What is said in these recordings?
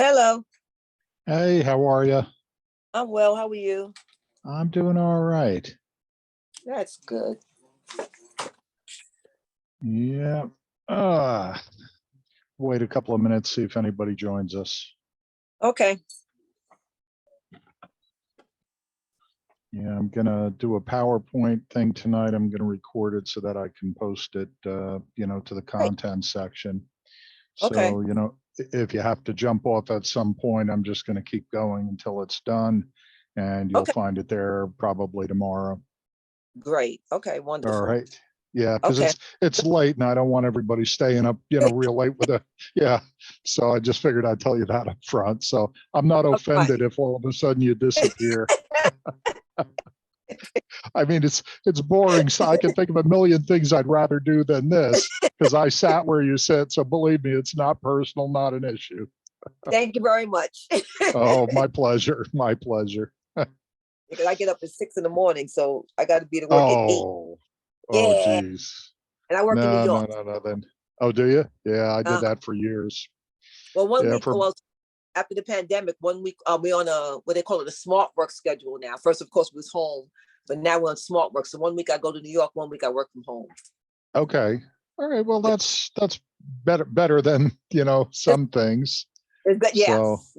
Hello, Hey, how are you? I'm well. How are you? I'm doing all right. That's good. Yeah. Uh, Wait a couple of minutes, see if anybody joins us. Okay. Yeah, I'm gonna do a PowerPoint thing tonight. I'm gonna record it so that I can post it, to the Great. content section. Okay. So, if you have to jump off at some point, I'm just gonna keep going until it's done, and you'll Okay. find it there probably tomorrow. Great. Okay. All Wonderful. right. Yeah, because Okay. it's late and I don't want everybody staying up, real late with a yeah. So I just figured I'd tell you that up front. So I'm not All right. offended if all of a sudden you disappear. I mean, it's boring. So I can think of a million things I'd rather do than this because I sat where you sit. So believe me, it's not personal, not an issue. Thank you very much. Oh, my pleasure. My pleasure. Because I get up at 6 in the morning, so I got to be to work at 8. Oh, oh, Yeah. geez. And I work in New No, no, York. no, no. Then, oh, do you? Yeah, I did Uh, that for years. well, one Yeah, week, for well, after the pandemic, one week we're on a what they call it a smart work schedule now. First, of course, we was home, but now we're on smart work. So one week I go to New York, one week I work from home. Okay. All right. Well, Yeah. that's better than, some things. But So, yes,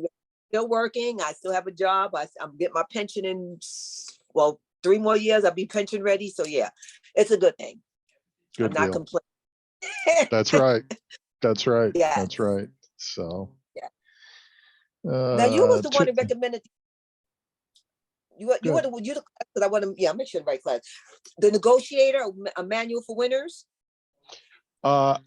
still working. I still have a job. I'm getting my pension in, well, 3 more years. I'll be pension ready. So yeah, it's a good thing. I'm good not deal. complaining. That's right. That's right. Yeah, That's right. So, yeah. Now you was the one two, that recommended you were good. the you because I want to make sure the right class. The negotiator, a manual for winners. I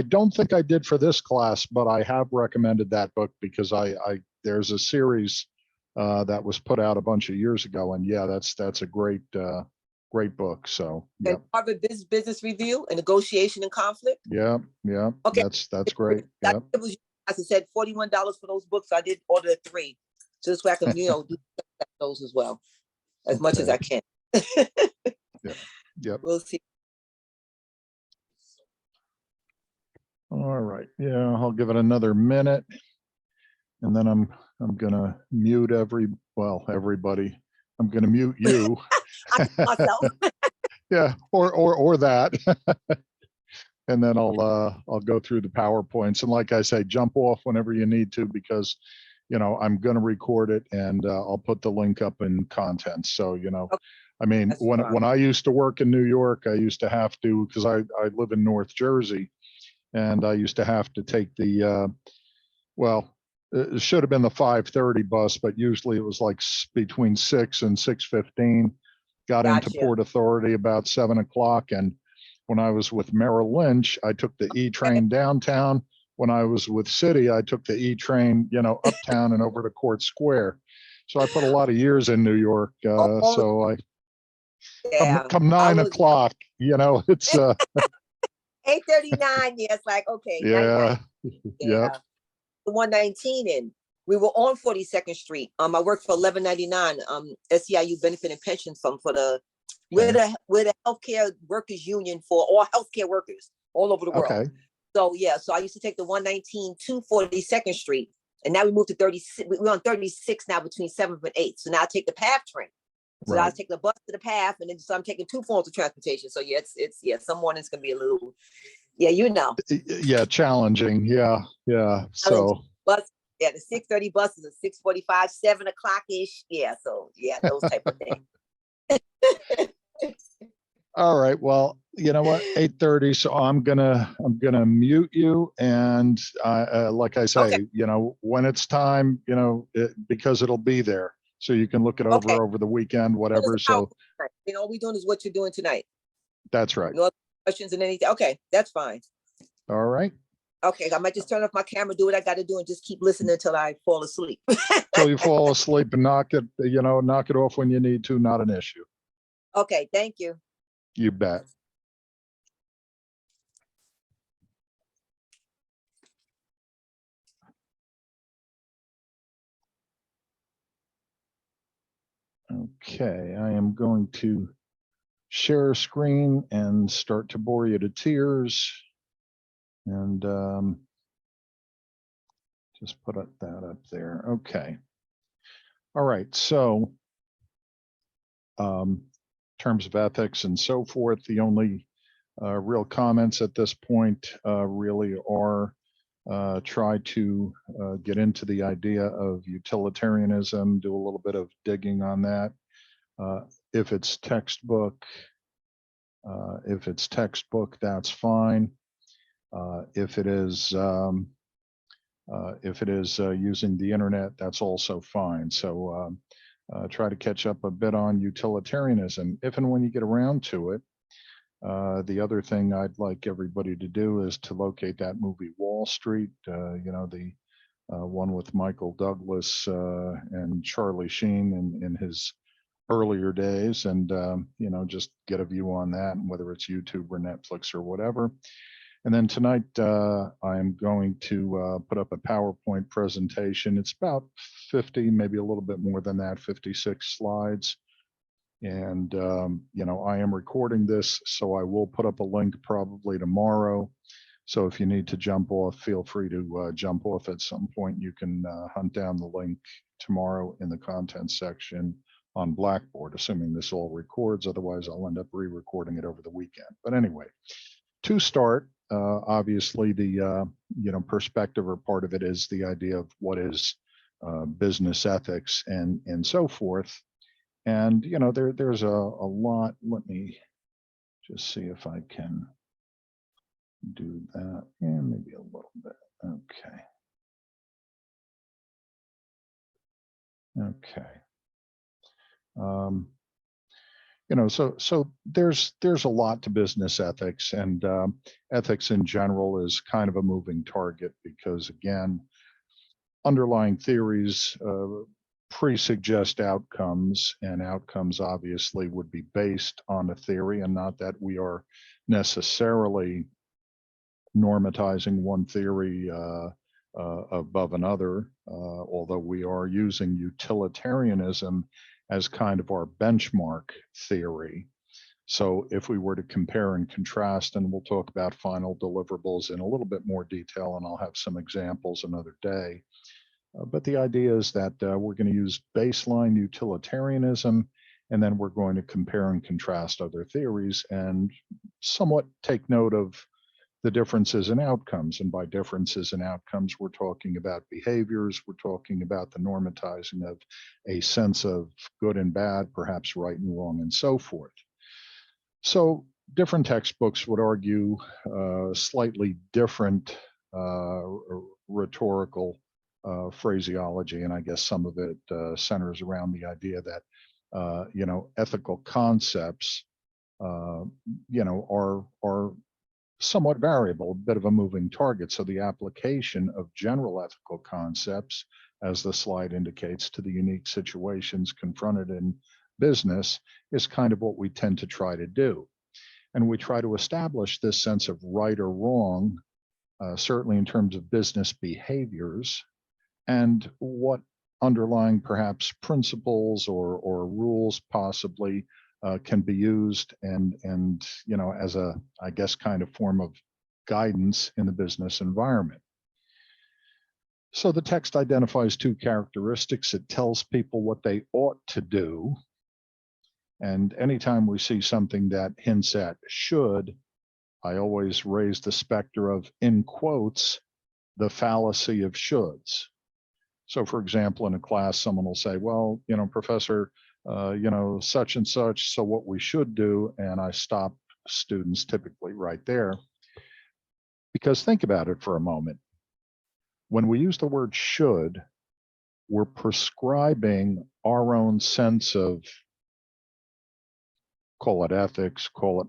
don't think I did for this class, but I have recommended that book because I there's a series that was put out a bunch of years ago, and yeah, that's a great book. So, And yep. Harvard Business Review and negotiation and conflict. Yeah, yeah, Okay, that's great. Yep. it was, as I said, $41 for those books. I did order 3, so this way I can do those as well as much as Okay. I can. Yeah. Yep. We'll see. All right. Yeah, I'll give it another minute, and then I'm gonna mute everybody. I'm gonna mute you. I can myself. Yeah, or that. And then I'll go through the PowerPoints. And like I say, jump off whenever you need to because I'm gonna record it and I'll put the link up in content. So, Okay, I mean, that's fine. when I used to work in New York, I used to have to because I live in North Jersey, and I used to have to take the well, it should have been the 5:30 bus, but usually it was like between 6 and 6:15. Got into Gotcha. Port Authority about 7 o'clock, and when I was with Merrill Lynch, I took the E train downtown. When I was with Citi, I took the E train, uptown and over to Court Square. So I put a lot of years in New York. Oh So I yeah, come I nine was o'clock, it's 8:39. Yeah, it's like okay, night yeah, night. yep, Yeah, the 119 and we were on 42nd Street. I worked for 1199. SEIU Benefit and Pension Fund for the okay, we're the healthcare workers union for all healthcare workers all over the world. okay, So yeah, so I used to take the 119 to 42nd Street, and now we moved to 36. We're on 36 now between 7th and 8th. So now I take the PATH train. So now I right. take the bus to the PATH, and then so I'm taking 2 forms of transportation. So yeah, it's yeah. Some mornings gonna be a little Yeah, challenging. Yeah, yeah. challenging. So, Bus, yeah, the 6:30 bus is a 6:45, 7 o'clock ish. Yeah, so yeah, those type of things. all right. Well, you know what? 8:30. So I'm gonna mute you, and like I Okay, say, when it's time, because it'll be there, so you can look it okay. over the weekend, What is whatever. the So PowerPoint? All we doing is what you're doing tonight. that's right. No other questions and anything. Okay, that's fine. All right. Okay, I might just turn off my camera, do what I got to do, and just keep listening until I fall asleep. Till you fall asleep and knock it off when you need to. Not an issue. Okay, thank you. You bet. Okay, I am going to share a screen and start to bore you to tears. And Just put that up there. Okay. All right. So in terms of ethics and so forth, the only real comments at this point really are try to get into the idea of utilitarianism, do a little bit of digging on that. If it's textbook, that's fine. If it is using the internet, that's also fine. So try to catch up a bit on utilitarianism if and when you get around to it. The other thing I'd like everybody to do is to locate that movie Wall Street, the one with Michael Douglas and Charlie Sheen in his earlier days, and just get a view on that, and whether it's YouTube or Netflix or whatever. And then tonight I'm going to put up a PowerPoint presentation. It's about 50, maybe a little bit more than that, 56 slides. And, I am recording this, so I will put up a link probably tomorrow. So if you need to jump off, feel free to jump off at some point. You can hunt down the link tomorrow in the content section on Blackboard, assuming this all records. Otherwise, I'll end up re-recording it over the weekend. But anyway, to start, obviously the perspective or part of it is the idea of what is business ethics and so forth. And there's a lot. Let me just see if I can do that. Yeah, maybe a little bit. Okay. So there's a lot to business ethics, and ethics in general is kind of a moving target because, again, underlying theories pre-suggest outcomes, and outcomes obviously would be based on a theory, and not that we are necessarily normatizing one theory above another, although we are using utilitarianism as kind of our benchmark theory. So if we were to compare and contrast, and we'll talk about final deliverables in a little bit more detail, and I'll have some examples another day. But the idea is that we're going to use baseline utilitarianism, and then we're going to compare and contrast other theories and somewhat take note of the differences in outcomes. And by differences in outcomes, we're talking about behaviors, we're talking about the normatizing of a sense of good and bad, perhaps right and wrong, and so forth. So different textbooks would argue slightly different rhetorical phraseology, and I guess some of it centers around the idea that ethical concepts are somewhat variable, a bit of a moving target. So the application of general ethical concepts, as the slide indicates, to the unique situations confronted in business is kind of what we tend to try to do. And we try to establish this sense of right or wrong, certainly in terms of business behaviors, and what underlying perhaps principles or rules possibly can be used and as a, I guess, kind of form of guidance in the business environment. So the text identifies two characteristics. It tells people what they ought to do. And anytime we see something that hints at should, I always raise the specter of, in quotes, the fallacy of shoulds. So for example, in a class, someone will say, well, professor, such and such, so what we should do, and I stop students typically right there. Because think about it for a moment. When we use the word should, we're prescribing our own sense of, call it ethics, call it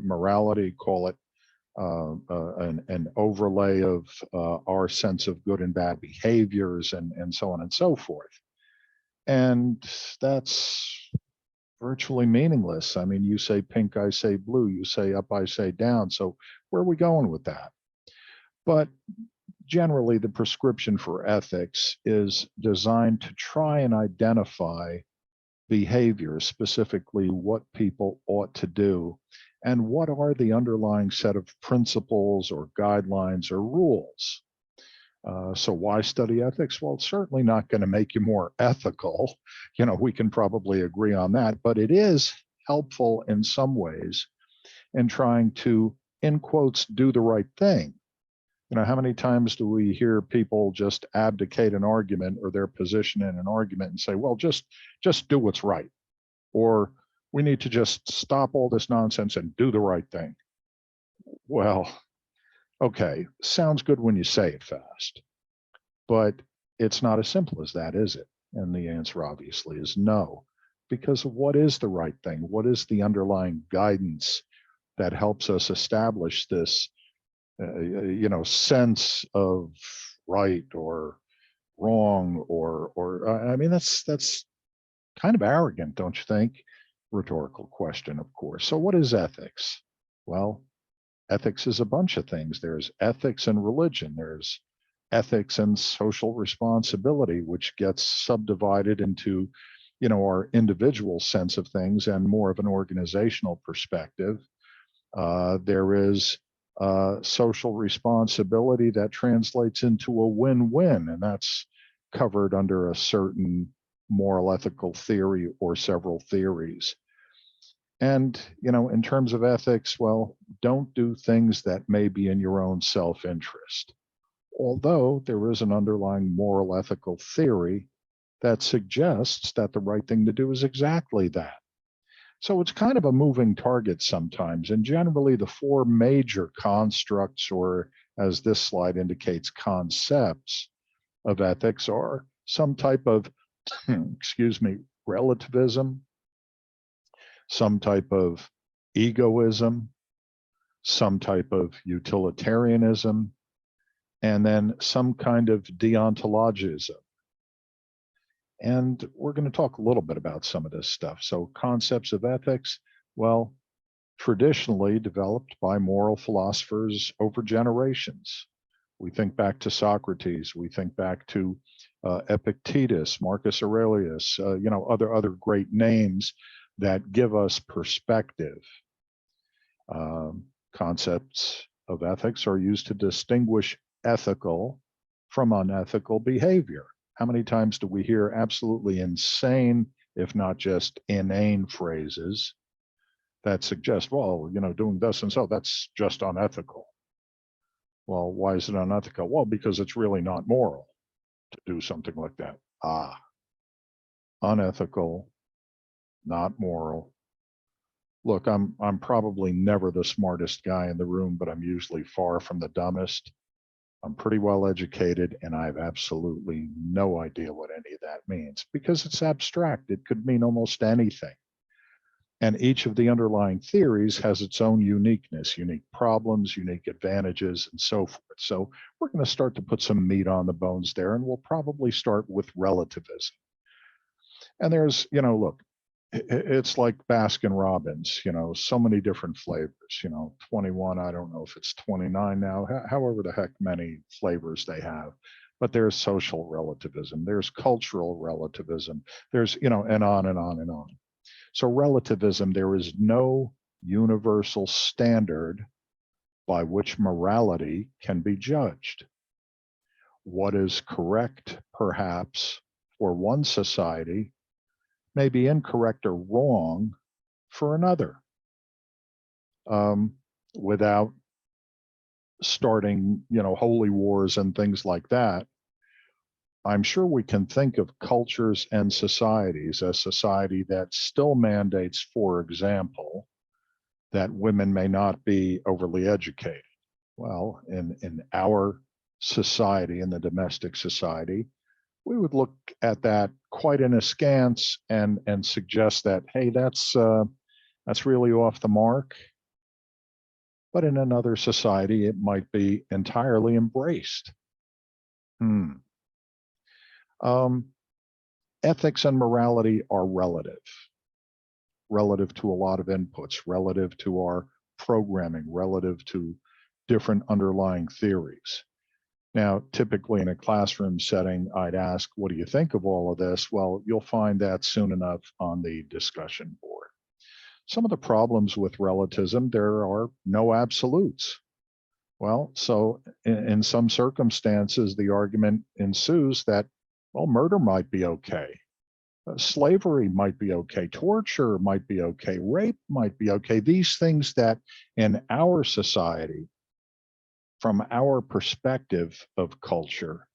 morality, call it an overlay of our sense of good and bad behaviors and so on and so forth. And that's virtually meaningless. I mean, you say pink, I say blue, you say up, I say down. So where are we going with that? But generally, the prescription for ethics is designed to try and identify behavior, specifically what people ought to do, and what are the underlying set of principles or guidelines or rules. So why study ethics? Well, it's certainly not going to make you more ethical. We can probably agree on that, but it is helpful in some ways in trying to, in quotes, do the right thing. How many times do we hear people just abdicate an argument or their position in an argument and say, well, just do what's right, or we need to just stop all this nonsense and do the right thing. Well, okay, sounds good when you say it fast, but it's not as simple as that, is it? And the answer obviously is no, because what is the right thing? What is the underlying guidance that helps us establish this sense of right or wrong, or I mean, that's kind of arrogant, don't you think? Rhetorical question, of course. So what is ethics? Well, ethics is a bunch of things. There's ethics and religion. There's ethics and social responsibility, which gets subdivided into, our individual sense of things and more of an organizational perspective. There is social responsibility that translates into a win-win, and that's covered under a certain moral ethical theory or several theories. And, in terms of ethics, well, don't do things that may be in your own self-interest. Although there is an underlying moral ethical theory that suggests that the right thing to do is exactly that. So it's kind of a moving target sometimes. And generally, the four major constructs, or as this slide indicates, concepts of ethics, are some type of, relativism, some type of egoism, some type of utilitarianism, and then some kind of deontologism. And we're going to talk a little bit about some of this stuff. So concepts of ethics, well, traditionally developed by moral philosophers over generations. We think back to Socrates, we think back to Epictetus, Marcus Aurelius, other great names that give us perspective. Concepts of ethics are used to distinguish ethical from unethical behavior. How many times do we hear absolutely insane, if not just inane phrases that suggest, well, doing this and so, that's just unethical. Well, why is it unethical? Well, because it's really not moral to do something like that. Unethical, not moral. Look, I'm probably never the smartest guy in the room, but I'm usually far from the dumbest. I'm pretty well educated, and I have absolutely no idea what any of that means because it's abstract. It could mean almost anything. And each of the underlying theories has its own uniqueness, unique problems, unique advantages, and so forth. So we're going to start to put some meat on the bones there, and we'll probably start with relativism. And there's, look, it's like Baskin Robbins, so many different flavors, 21, I don't know if it's 29 now, however the heck many flavors they have. But there's social relativism, there's cultural relativism, there's, and on and on and on. So relativism, there is no universal standard by which morality can be judged. What is correct, perhaps, for one society may be incorrect or wrong for another. Without starting, holy wars and things like that, I'm sure we can think of cultures and societies, a society that still mandates, for example, that women may not be overly educated. Well, in our society, in the domestic society, we would look at that quite in askance and suggest that, hey, that's really off the mark. But in another society, it might be entirely embraced. Ethics and morality are relative to a lot of inputs, relative to our programming, relative to different underlying theories. Now, typically in a classroom setting, I'd ask, what do you think of all of this? Well, you'll find that soon enough on the discussion board. Some of the problems with relativism, there are no absolutes. Well, so in some circumstances, the argument ensues that, well, murder might be okay. Slavery might be okay. Torture might be okay. Rape might be okay. These things that in our society, from our perspective of culture,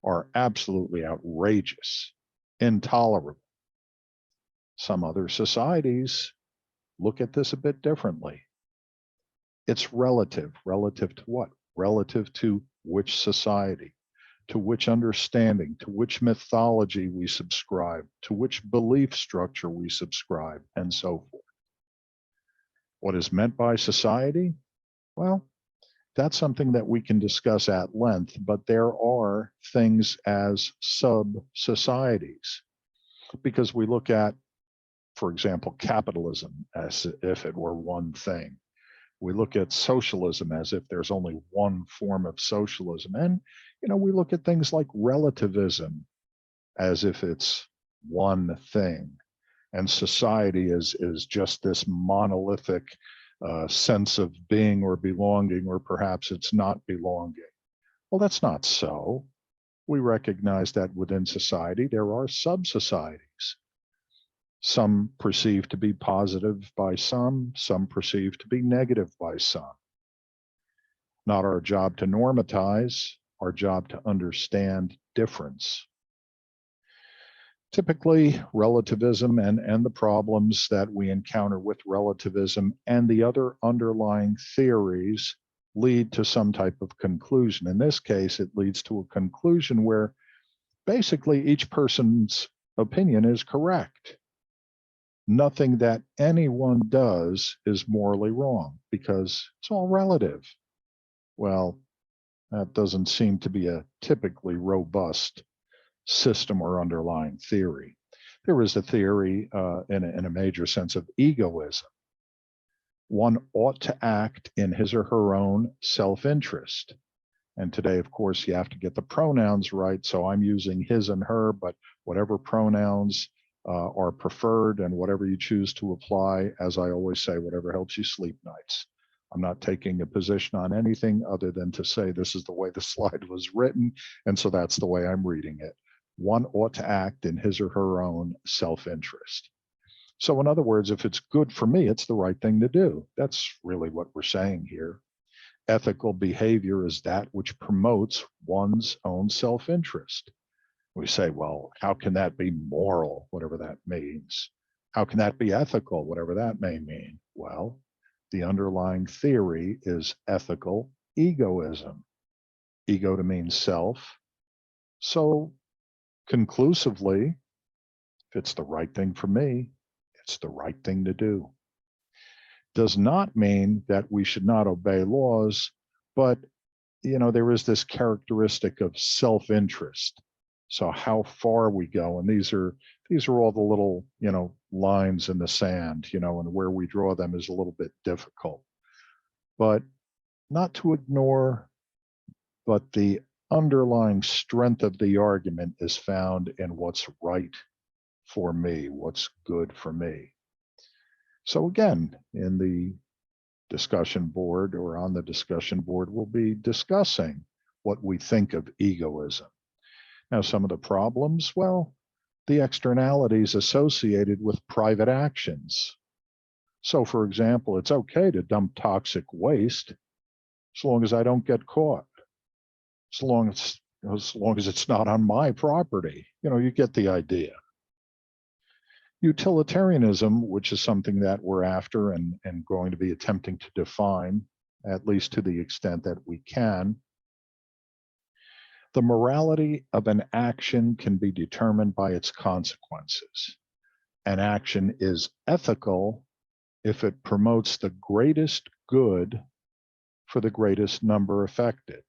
are absolutely outrageous, intolerable. Some other societies look at this a bit differently. It's relative. Relative to what? Relative to which society, to which understanding, to which mythology we subscribe, to which belief structure we subscribe, and so forth. What is meant by society? Well, that's something that we can discuss at length, but there are things as sub-societies because we look at, for example, capitalism as if it were one thing. We look at socialism as if there's only one form of socialism. And, we look at things like relativism as if it's one thing. And society is just this monolithic sense of being or belonging, or perhaps it's not belonging. Well, that's not so. We recognize that within society, there are sub-societies. Some perceived to be positive by some perceived to be negative by some. Not our job to normatize, our job to understand difference. Typically, relativism and the problems that we encounter with relativism and the other underlying theories lead to some type of conclusion. In this case, it leads to a conclusion where basically each person's opinion is correct. Nothing that anyone does is morally wrong because it's all relative. Well, that doesn't seem to be a typically robust system or underlying theory. There is a theory in a major sense of egoism. One ought to act in his or her own self-interest. And today, of course, you have to get the pronouns right. So I'm using his and her, but whatever pronouns are preferred and whatever you choose to apply, as I always say, whatever helps you sleep nights. I'm not taking a position on anything other than to say this is the way the slide was written, and so that's the way I'm reading it. One ought to act in his or her own self-interest. So in other words, if it's good for me, it's the right thing to do. That's really what we're saying here. Ethical behavior is that which promotes one's own self-interest. We say, well, how can that be moral, whatever that means? How can that be ethical, whatever that may mean? Well, the underlying theory is ethical egoism. Ego to mean self. So conclusively, if it's the right thing for me, it's the right thing to do. Does not mean that we should not obey laws, but there is this characteristic of self-interest. So how far we go, and these are all the little lines in the sand, and where we draw them is a little bit difficult. But not to ignore, but the underlying strength of the argument is found in what's right for me, what's good for me. So again, in the discussion board or on the discussion board, we'll be discussing what we think of egoism. Now, some of the problems, well, the externalities associated with private actions. So for example, it's okay to dump toxic waste as long as I don't get caught, as long as it's not on my property. You get the idea. Utilitarianism, which is something that we're after and going to be attempting to define, at least to the extent that we can. The morality of an action can be determined by its consequences. An action is ethical if it promotes the greatest good for the greatest number affected.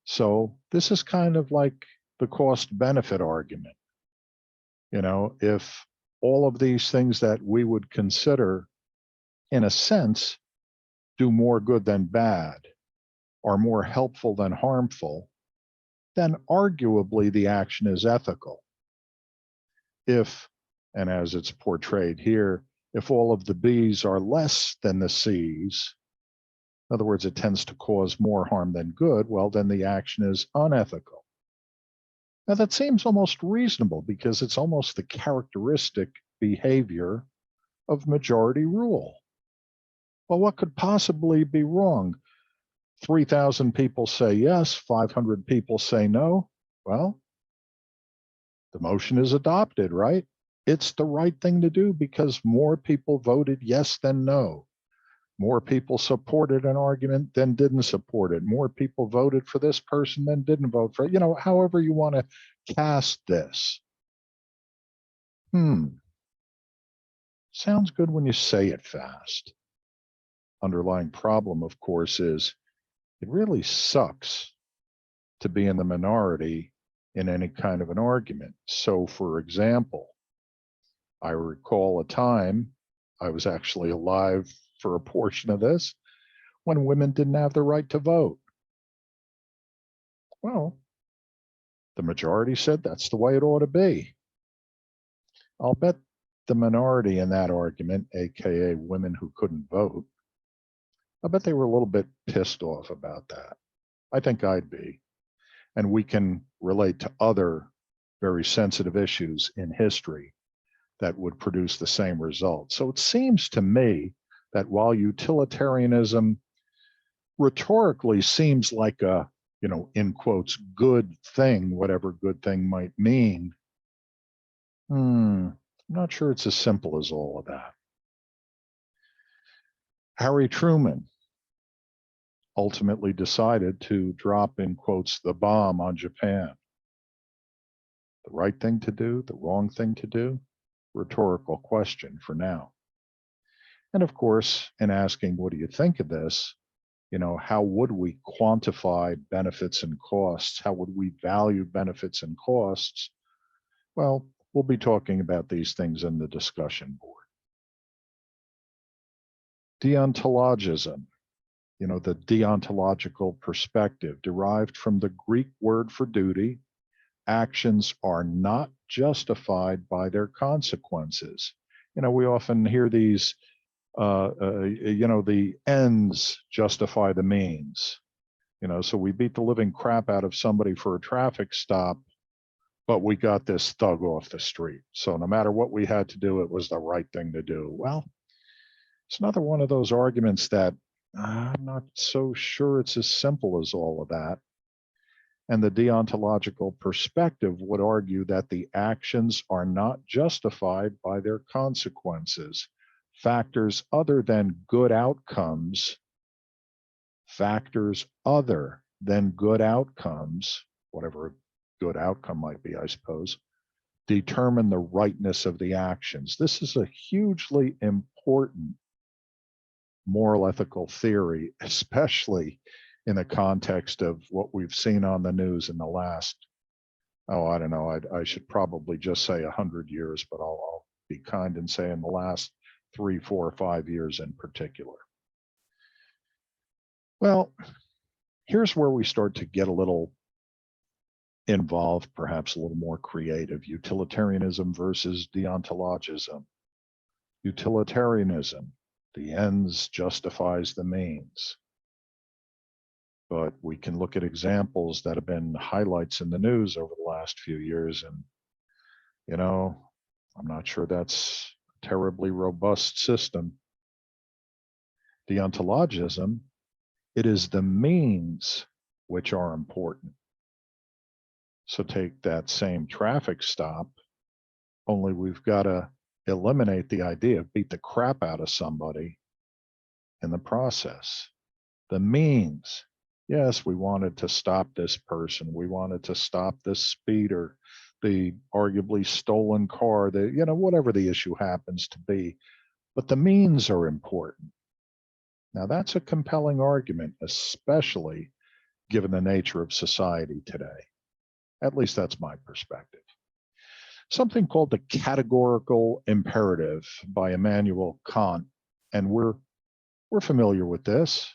So this is kind of like the cost-benefit argument. If all of these things that we would consider, in a sense, do more good than bad, are more helpful than harmful, then arguably the action is ethical. If, and as it's portrayed here, if all of the B's are less than the C's, In other words, it tends to cause more harm than good, well, then the action is unethical. Now, that seems almost reasonable because it's almost the characteristic behavior of majority rule. Well, what could possibly be wrong? 3,000 people say yes, 500 people say no. Well, the motion is adopted, right? It's the right thing to do because more people voted yes than no. More people supported an argument than didn't support it. More people voted for this person than didn't vote for it. However you want to cast this. Sounds good when you say it fast. Underlying problem, of course, is it really sucks to be in the minority in any kind of an argument. So, for example, I recall a time, I was actually alive for a portion of this, when women didn't have the right to vote. Well, the majority said that's the way it ought to be. I'll bet the minority in that argument, AKA women who couldn't vote, I bet they were a little bit pissed off about that. I think I'd be. And we can relate to other very sensitive issues in history that would produce the same result. So it seems to me that while utilitarianism rhetorically seems like a, in quotes, good thing, whatever good thing might mean, I'm not sure it's as simple as all of that. Harry Truman ultimately decided to drop, in quotes, the bomb on Japan. The right thing to do, the wrong thing to do? Rhetorical question for now. And of course, in asking, what do you think of this? How would we quantify benefits and costs? How would we value benefits and costs? Well, we'll be talking about these things in the discussion board. Deontologism, the deontological perspective derived from the Greek word for duty. Actions are not justified by their consequences. We often hear these, the ends justify the means. So we beat the living crap out of somebody for a traffic stop, but we got this thug off the street. So no matter what we had to do, it was the right thing to do. Well, it's another one of those arguments that I'm not so sure it's as simple as all of that. And the deontological perspective would argue that the actions are not justified by their consequences. Factors other than good outcomes, whatever a good outcome might be, I suppose, determine the rightness of the actions. This is a hugely important moral ethical theory, especially in the context of what we've seen on the news in the last, I don't know, I should probably just say 100 years, but I'll be kind and say in the last 3, 4, 5 years in particular. Well, here's where we start to get a little involved, perhaps a little more creative. Utilitarianism versus deontologism. Utilitarianism, the ends justifies the means. But we can look at examples that have been highlights in the news over the last few years, and I'm not sure that's a terribly robust system. Deontologism, it is the means which are important. So take that same traffic stop, only we've got to eliminate the idea of beat the crap out of somebody in the process. The means, yes, we wanted to stop this person. We wanted to stop this speeder, the arguably stolen car, whatever the issue happens to be. But the means are important. Now, that's a compelling argument, especially given the nature of society today. At least that's my perspective. Something called the categorical imperative by Immanuel Kant, and we're familiar with this.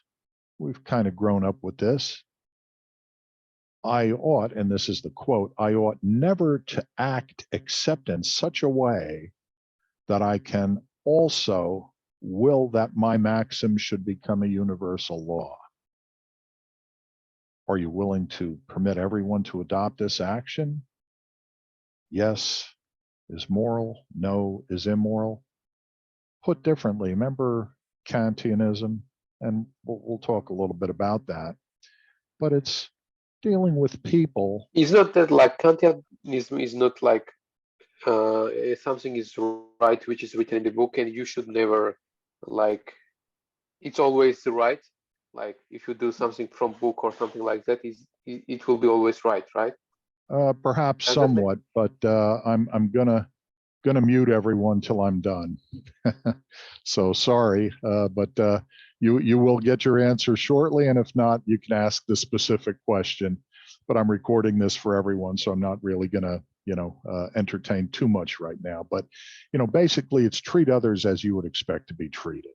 We've kind of grown up with this. I ought, and this is the quote, I ought never to act except in such a way that I can also will that my maxim should become a universal law? Are you willing to permit everyone to adopt this action? Yes is moral, no is immoral. Put differently, remember Kantianism, and we'll talk a little bit about that, but it's dealing with people. It's not that like Kantianism is not like something is right which is written in the book and you should never like it's always right. Like if you do something from book or something like that, it will be always right, right? Perhaps Does that make somewhat, but I'm gonna mute everyone till I'm done. So sorry, but you will get your answer shortly, and if not, you can ask the specific question. But I'm recording this for everyone, so I'm not really gonna entertain too much right now. But basically, it's treat others as you would expect to be treated.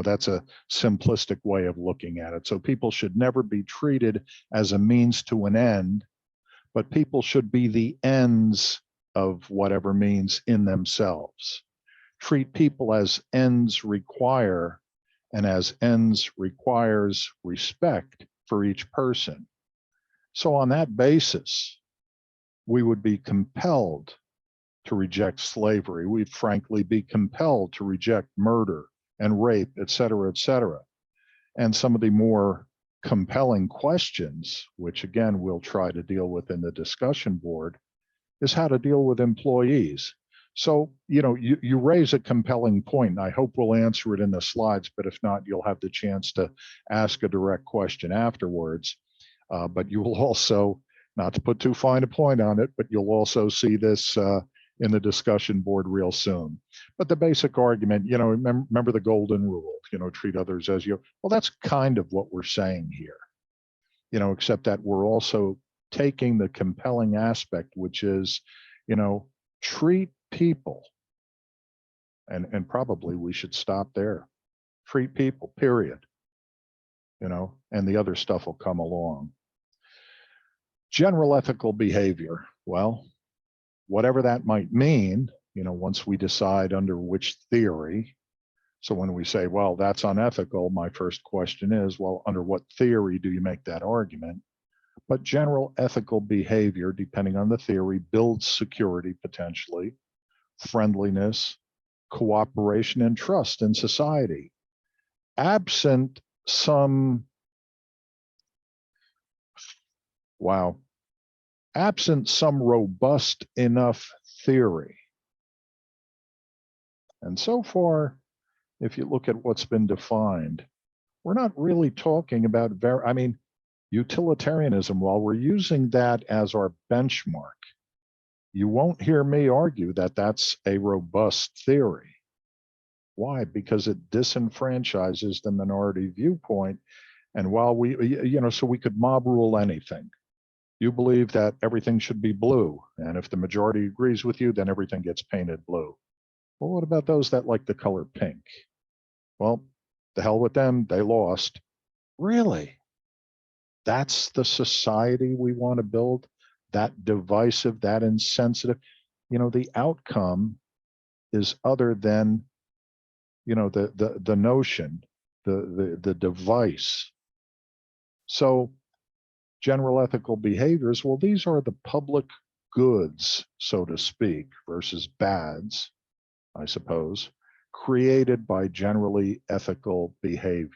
That's a simplistic way of looking at it. So people should never be treated as a means to an end, but people should be the ends of whatever means in themselves. Treat people as ends require, and as ends requires respect for each person. So on that basis, we would be compelled to reject slavery. We'd frankly be compelled to reject murder and rape, et cetera, et cetera. And some of the more compelling questions, which again, we'll try to deal with in the discussion board, is how to deal with employees. So, you raise a compelling point, and I hope we'll answer it in the slides, but if not, you'll have the chance to ask a direct question afterwards. But you will also, not to put too fine a point on it, but you'll also see this in the discussion board real soon. But the basic argument, remember the golden rule, treat others as you. Well, that's kind of what we're saying here, except that we're also taking the compelling aspect, which is, treat people, and probably we should stop there. Treat people, period. And the other stuff will come along. General ethical behavior. Well, whatever that might mean, once we decide under which theory. So when we say, well, that's unethical, my first question is, well, under what theory do you make that argument? But general ethical behavior, depending on the theory, builds security potentially, friendliness, cooperation, and trust in society. Absent some, absent some robust enough theory. And so far, if you look at what's been defined, we're not really talking about utilitarianism. While we're using that as our benchmark, you won't hear me argue that that's a robust theory. Why? Because it disenfranchises the minority viewpoint. And while so we could mob rule anything. You believe that everything should be blue, and if the majority agrees with you, then everything gets painted blue. Well, what about those that like the color pink? Well, the hell with them, they lost. Really? That's the society we want to build? That divisive, that insensitive? The outcome is other than, the notion, the device. So general ethical behaviors, well, these are the public goods, so to speak, versus bads, I suppose, created by generally ethical behavior.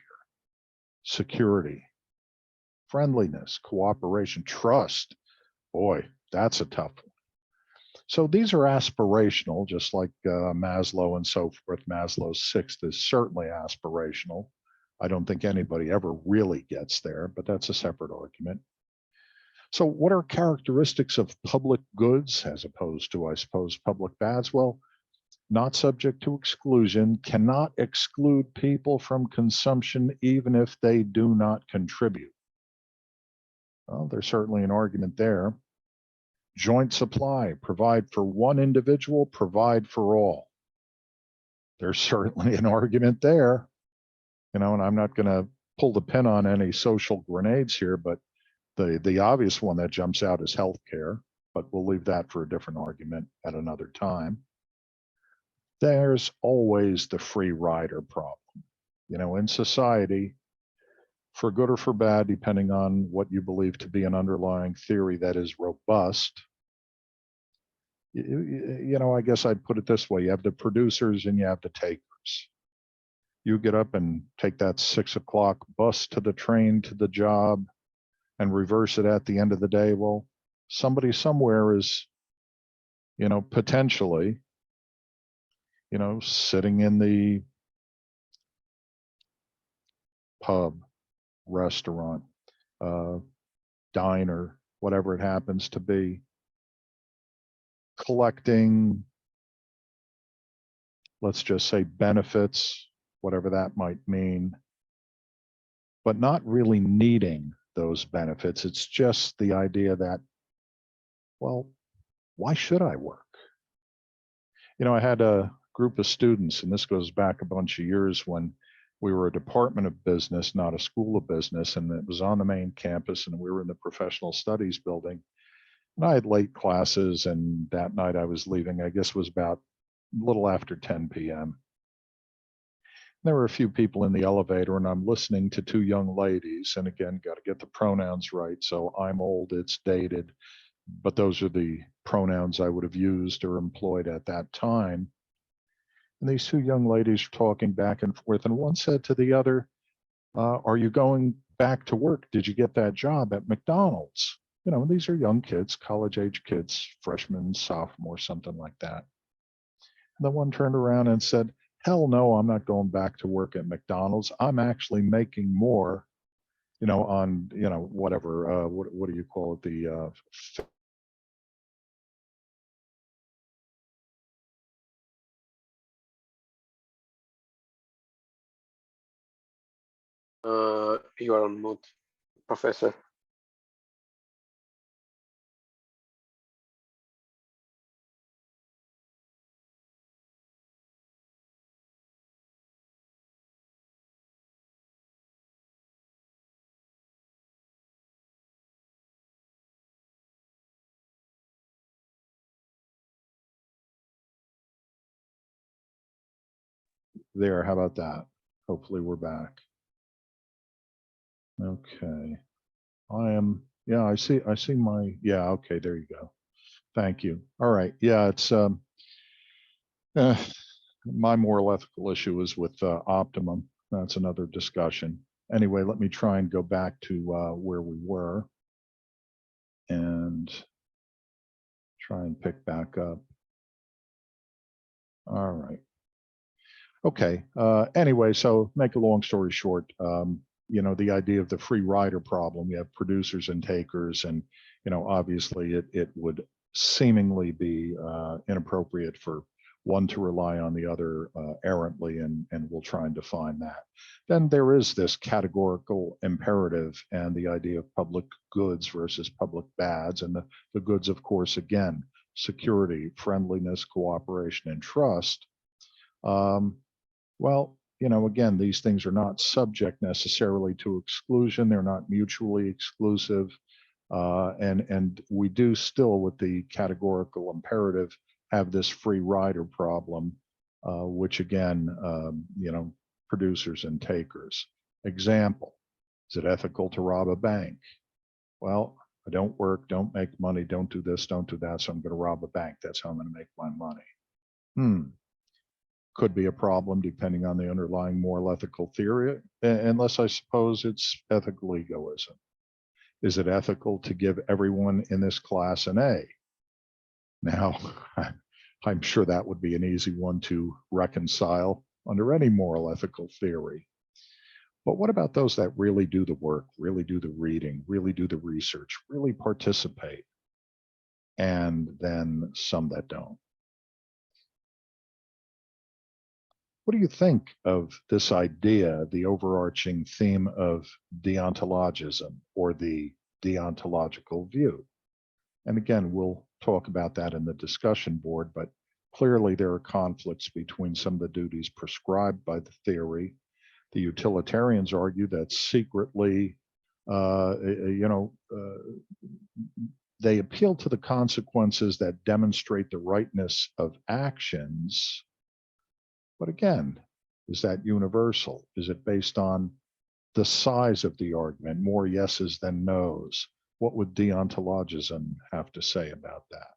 Security, friendliness, cooperation, trust. Boy, that's a tough one. So these are aspirational, just like Maslow and so forth. Maslow's sixth is certainly aspirational. I don't think anybody ever really gets there, but that's a separate argument. So what are characteristics of public goods as opposed to, I suppose, public bads? Well, not subject to exclusion, cannot exclude people from consumption even if they do not contribute. Well, there's certainly an argument there. Joint supply, provide for one individual, provide for all. There's certainly an argument there, and I'm not going to pull the pin on any social grenades here, but the obvious one that jumps out is healthcare, but we'll leave that for a different argument at another time. there's always the free rider problem. You know, in society, for good or for bad, depending on what you believe to be an underlying theory that is robust, you know, I guess I'd put it this way: you have the producers and you have the takers. You get up and take that 6 o'clock bus to the train to the job and reverse it at the end of the day. Well, somebody somewhere is, you know, potentially, you know, sitting in the pub, restaurant, uh, diner, whatever it happens to be, collecting, let's just say, benefits, whatever that might mean, but not really needing those benefits. It's just the idea that, well, why should I work? You know, I had a group of students, and this goes back a bunch of years when we were a department of business, not a school of business, and it was on the main campus, and we were in the professional studies building. And I had late classes, and that night I was leaving, I guess it was about a little after 10 p.m. There were a few people in the elevator, and I'm listening to two young ladies. And again, got to get the pronouns right. So I'm old, it's dated, but those are the pronouns I would have used or employed at that time. And these two young ladies were talking back and forth, and one said to the other, are you going back to work? Did you get that job at McDonald's? You know, these are young kids, college age kids, freshmen, sophomore, something like that. And the one turned around and said, hell no, I'm not going back to work at McDonald's. I'm actually making more, you know, on, you know, whatever, what do you call it? The You are on mute, Professor. there, how about that? Hopefully we're back. Okay. Yeah, I see my, yeah, okay, there you go. Thank you. All right. Yeah, it's, uh, my moral ethical issue is with Optimum. That's another discussion. Anyway, let me try and go back to where we were and try and pick back up. All right. Okay. Anyway, so make a long story short, you know, the idea of the free rider problem, you have producers and takers, and, you know, obviously it would seemingly be inappropriate for one to rely on the other errantly, and we'll try and define that. Then there is this categorical imperative and the idea of public goods versus public bads. And the goods, of course, again, security, friendliness, cooperation, and trust. Well, you know, again, these things are not subject necessarily to exclusion. They're not mutually exclusive. And we do still, with the categorical imperative, have this free rider problem, which again, you know, producers and takers. Example, is it ethical to rob a bank? Well, I don't work, don't make money, don't do this, don't do that, so I'm going to rob a bank. That's how I'm going to make my money. Could be a problem depending on the underlying moral ethical theory, unless I suppose it's ethical egoism. Is it ethical to give everyone in this class an A? Now, I'm sure that would be an easy one to reconcile under any moral ethical theory. But what about those that really do the work, really do the reading, really do the research, really participate, and then some that don't? What do you think of this idea, the overarching theme of deontologism, or the deontological view? And again, we'll talk about that in the discussion board, but clearly there are conflicts between some of the duties prescribed by the theory. The utilitarians argue that secretly, you know, they appeal to the consequences that demonstrate the rightness of actions, But again, is that universal? Is it based on the size of the argument, more yeses than nos? What would deontologism have to say about that?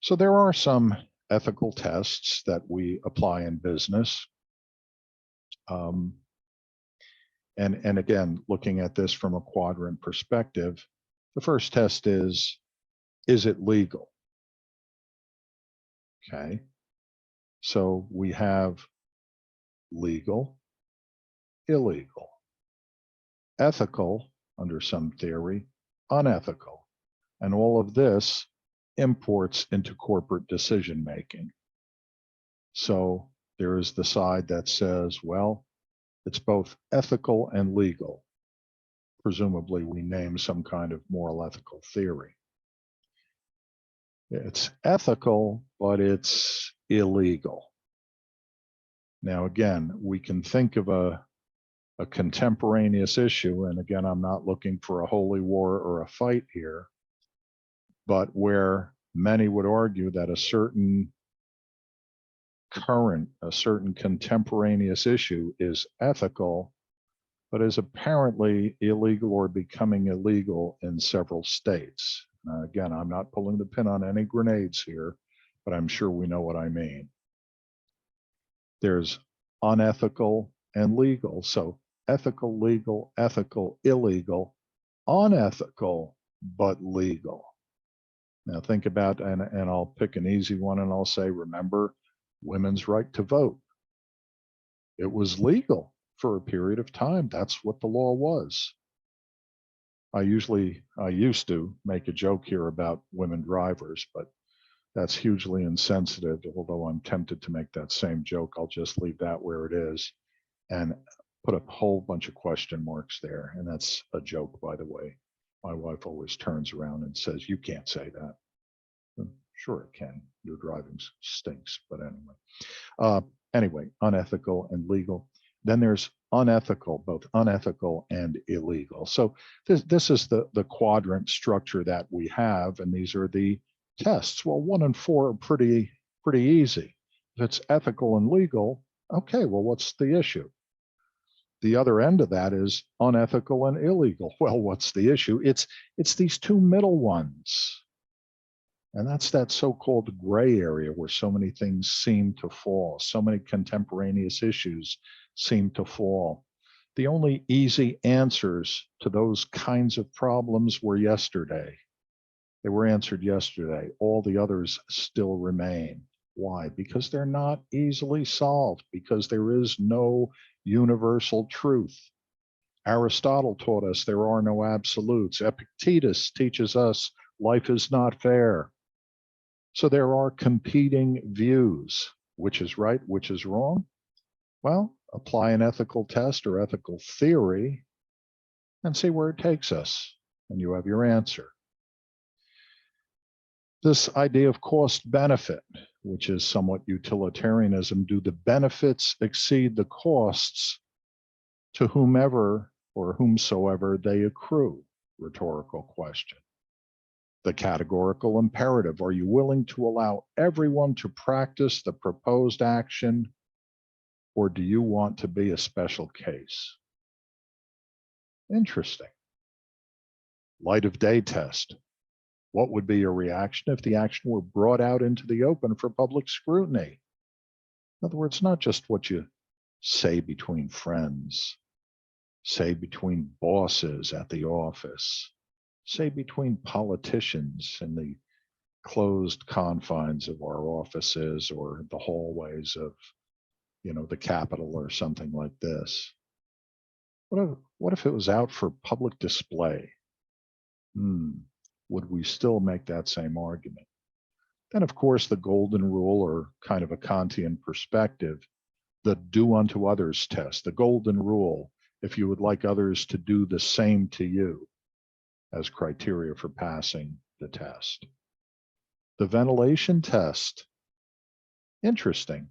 So there are some ethical tests that we apply in business. And again, looking at this from a quadrant perspective, the first test is it legal? Okay. So we have legal, illegal, ethical under some theory, unethical. And all of this imports into corporate decision making. So there is the side that says, well, it's both ethical and legal. Presumably we name some kind of moral ethical theory. It's ethical, but it's illegal. Now, again, we can think of a contemporaneous issue, and again, I'm not looking for a holy war or a fight here, but where many would argue that a certain contemporaneous issue is ethical, but is apparently illegal or becoming illegal in several states. Again, I'm not pulling the pin on any grenades here, but I'm sure we know what I mean. There's unethical and legal. So ethical, legal, ethical, illegal, unethical, but legal. Now think about, and I'll pick an easy one and I'll say, remember women's right to vote. It was legal for a period of time. That's what the law was. I used to make a joke here about women drivers, but that's hugely insensitive. Although I'm tempted to make that same joke, I'll just leave that where it is and put a whole bunch of question marks there. And that's a joke, by the way. My wife always turns around and says, you can't say that. Sure it can. Your driving stinks, but anyway. Anyway, unethical and legal. Then there's unethical, both unethical and illegal. So this is the quadrant structure that we have, and these are the tests. Well, 1 and 4 are pretty easy. If it's ethical and legal, okay, well, what's the issue? The other end of that is unethical and illegal. Well, what's the issue? It's these two middle ones. And that's that so-called gray area where so many things seem to fall. So many contemporaneous issues seem to fall. The only easy answers to those kinds of problems were yesterday. They were answered yesterday. All the others still remain. Why? Because they're not easily solved, because there is no universal truth. Aristotle taught us there are no absolutes. Epictetus teaches us life is not fair. So there are competing views. Which is right, which is wrong? Well, apply an ethical test or ethical theory and see where it takes us, and you have your answer. This idea of cost benefit, which is somewhat utilitarianism, do the benefits exceed the costs to whomever or whomsoever they accrue? Rhetorical question. The categorical imperative, are you willing to allow everyone to practice the proposed action, or do you want to be a special case? Interesting. Light of day test. What would be your reaction if the action were brought out into the open for public scrutiny? In other words, not just what you say between friends, say between bosses at the office, say between politicians in the closed confines of our offices or the hallways of, the Capitol or something like this. What if it was out for public display? Would we still make that same argument? Then, of course, the golden rule, or kind of a Kantian perspective, the do unto others test, the golden rule, if you would like others to do the same to you, as criteria for passing the test. The ventilation test, interesting.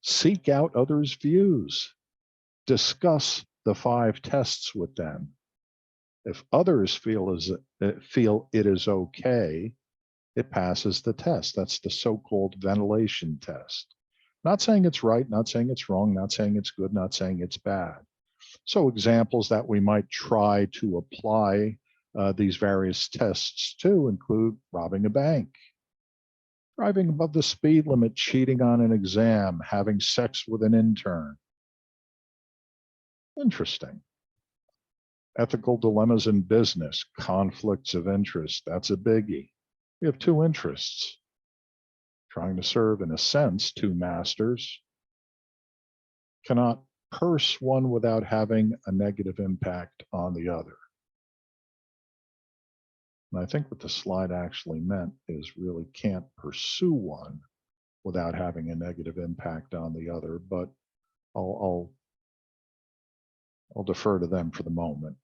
Seek out others' views. Discuss the 5 tests with them. If others feel it is okay, it passes the test. That's the so-called ventilation test. Not saying it's right, not saying it's wrong, not saying it's good, not saying it's bad. So examples that we might try to apply these various tests to include robbing a bank, driving above the speed limit, cheating on an exam, having sex with an intern. Interesting. Ethical dilemmas in business, conflicts of interest. That's a biggie. We have two interests, trying to serve, in a sense, two masters. Cannot purse one without having a negative impact on the other. And I think what the slide actually meant is really can't pursue one without having a negative impact on the other, but I'll defer to them for the moment.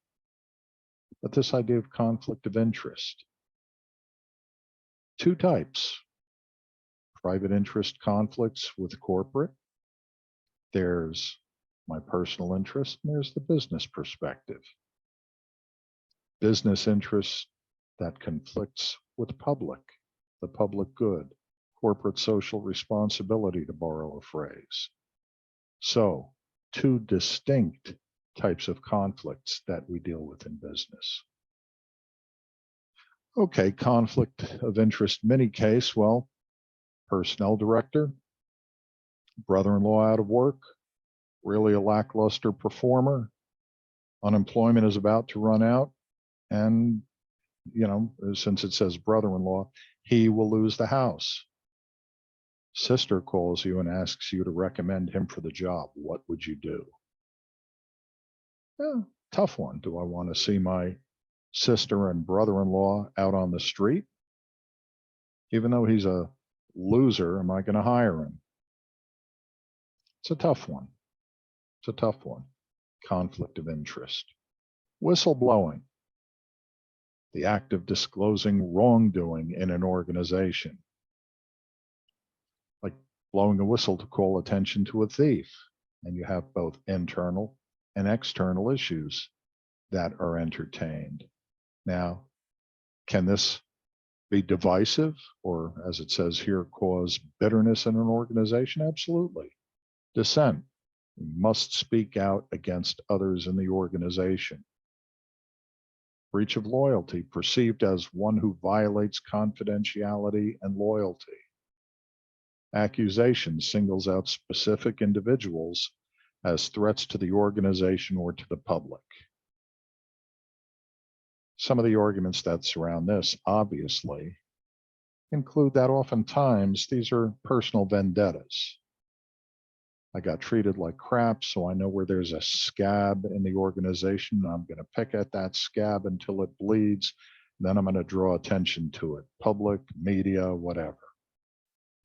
But this idea of conflict of interest, two types: private interest conflicts with corporate. There's my personal interest, and there's the business perspective. Business interest that conflicts with the public good, corporate social responsibility, to borrow a phrase. So, two distinct types of conflicts that we deal with in business. Okay, conflict of interest mini case. Well, personnel director, brother-in-law out of work, really a lackluster performer, unemployment is about to run out, and since it says brother-in-law, he will lose the house. Sister calls you and asks you to recommend him for the job. What would you do? Yeah, tough one. Do I want to see my sister and brother-in-law out on the street? Even though he's a loser, am I going to hire him? It's a tough one. It's a tough one. Conflict of interest. Whistleblowing, the act of disclosing wrongdoing in an organization, like blowing a whistle to call attention to a thief. And you have both internal and external issues that are entertained. Now, can this be divisive, or, as it says here, cause bitterness in an organization? Absolutely. Dissent. We must speak out against others in the organization. Breach of loyalty, perceived as one who violates confidentiality and loyalty. Accusation singles out specific individuals as threats to the organization or to the public. Some of the arguments that surround this, obviously, include that oftentimes these are personal vendettas. I got treated like crap, so I know where there's a scab in the organization. I'm going to pick at that scab until it bleeds. Then I'm going to draw attention to it. Public, media, whatever.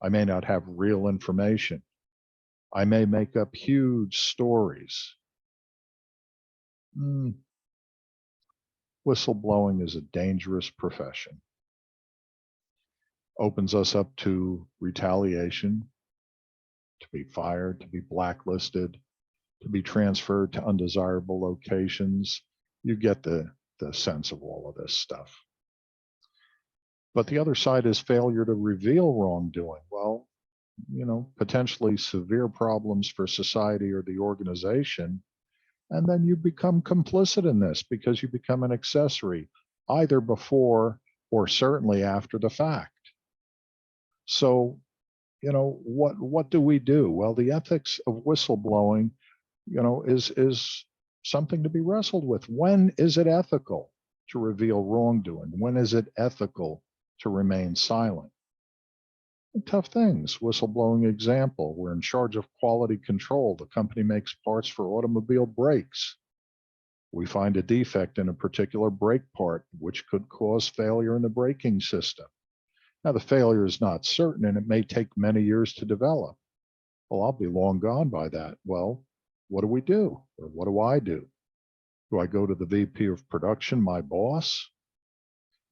I may not have real information. I may make up huge stories. Whistleblowing is a dangerous profession. Opens us up to retaliation, to be fired, to be blacklisted, to be transferred to undesirable locations. You get the sense of all of this stuff. But the other side is failure to reveal wrongdoing. Well, potentially severe problems for society or the organization. And then you become complicit in this because you become an accessory, either before or certainly after the fact. So, what do we do? Well, the ethics of whistleblowing, is something to be wrestled with. When is it ethical to reveal wrongdoing? When is it ethical to remain silent? Tough things. Whistleblowing example, we're in charge of quality control. The company makes parts for automobile brakes. We find a defect in a particular brake part, which could cause failure in the braking system. Now, the failure is not certain, and it may take many years to develop. Well, I'll be long gone by that. Well, what do we do? Or what do I do? Do I go to the VP of production, my boss?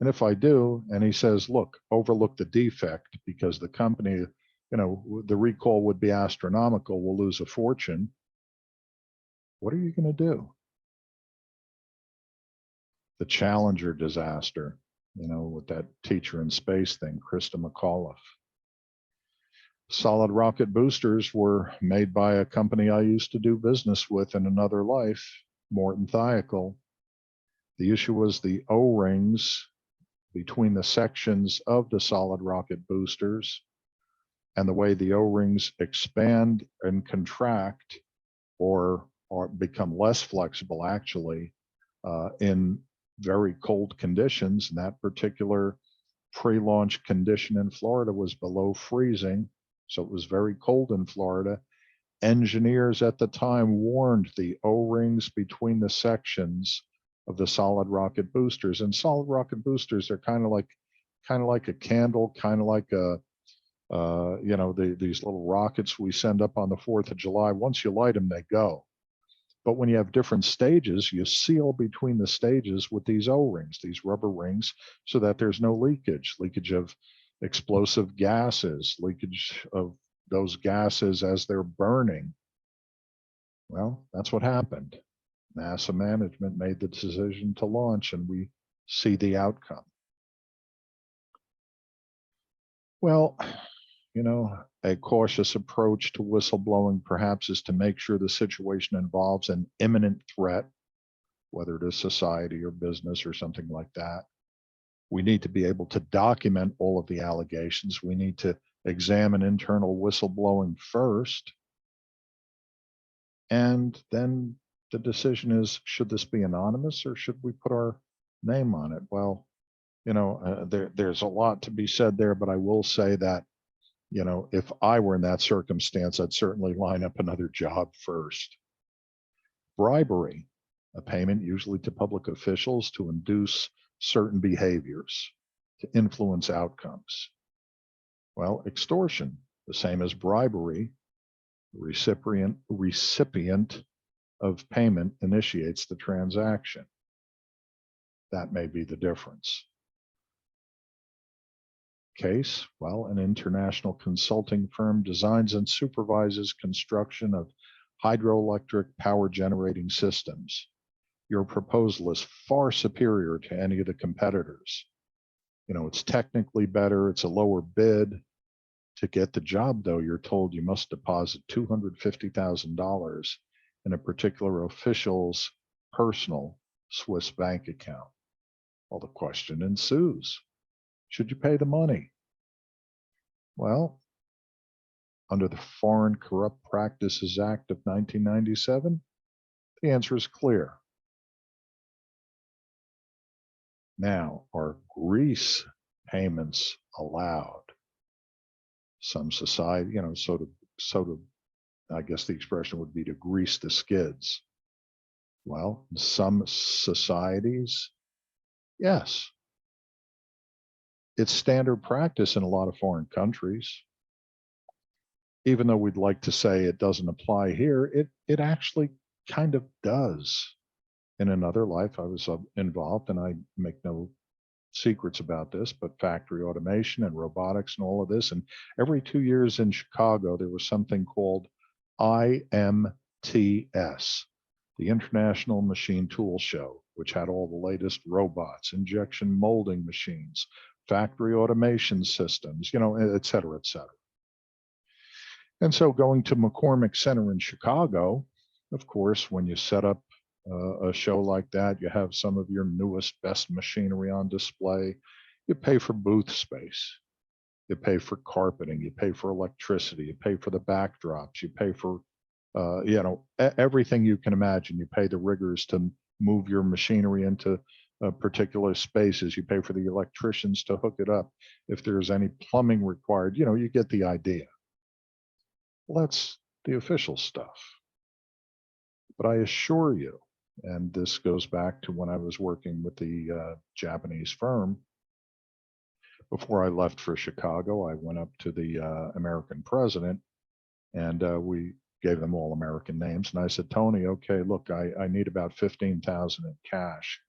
And if I do, and he says, look, overlook the defect because the company, the recall would be astronomical, we'll lose a fortune. What are you going to do? The Challenger disaster, with that teacher in space thing, Krista McAuliffe. Solid rocket boosters were made by a company I used to do business with in another life, Morton Thiokol. The issue was the O-rings between the sections of the solid rocket boosters and the way the O-rings expand and contract or become less flexible actually in very cold conditions. And that particular pre-launch condition in Florida was below freezing. So it was very cold in Florida. Engineers at the time warned the O-rings between the sections of the solid rocket boosters. And solid rocket boosters are kind of like a candle, kind of like a these little rockets we send up on the 4th of July. Once you light them, they go. But when you have different stages, you seal between the stages with these O-rings, these rubber rings, so that there's no leakage of explosive gases, leakage of those gases as they're burning. Well, that's what happened. NASA management made the decision to launch, and we see the outcome. Well, a cautious approach to whistleblowing perhaps is to make sure the situation involves an imminent threat, whether to society or business or something like that. We need to be able to document all of the allegations. We need to examine internal whistleblowing first. And then the decision is, should this be anonymous or should we put our name on it? Well, there's a lot to be said there, but I will say that if I were in that circumstance, I'd certainly line up another job first. Bribery, a payment usually to public officials to induce certain behaviors, to influence outcomes. Well, extortion, the same as bribery, the recipient of payment initiates the transaction. That may be the difference. Case, well, an international consulting firm designs and supervises construction of hydroelectric power generating systems. Your proposal is far superior to any of the competitors. It's technically better, it's a lower bid. To get the job, though, you're told you must deposit $250,000 in a particular official's personal Swiss bank account. Well, the question ensues. Should you pay the money? Well, under the Foreign Corrupt Practices Act of 1997, the answer is clear. Now, are grease payments allowed? Some society, sort of, I guess the expression would be to grease the skids. Well, some societies, yes. It's standard practice in a lot of foreign countries. Even though we'd like to say it doesn't apply here, it actually kind of does. In another life, I was involved, and I make no secrets about this, but factory automation and robotics and all of this. And every 2 years in Chicago, there was something called IMTS, the International Machine Tool Show, which had all the latest robots, injection molding machines, factory automation systems, et cetera, et cetera. And so going to McCormick Center in Chicago, of course, when you set up a show like that, you have some of your newest, best machinery on display. You pay for booth space. You pay for carpeting. You pay for electricity. You pay for the backdrops. You pay for, everything you can imagine. You pay the riggers to move your machinery into particular spaces. You pay for the electricians to hook it up. If there's any plumbing required, you get the idea. Well, that's the official stuff. But I assure you, and this goes back to when I was working with the Japanese firm. Before I left for Chicago, I went up to the American president, and we gave them all American names. And I said, Tony, okay, look, I need about 15,000 in cash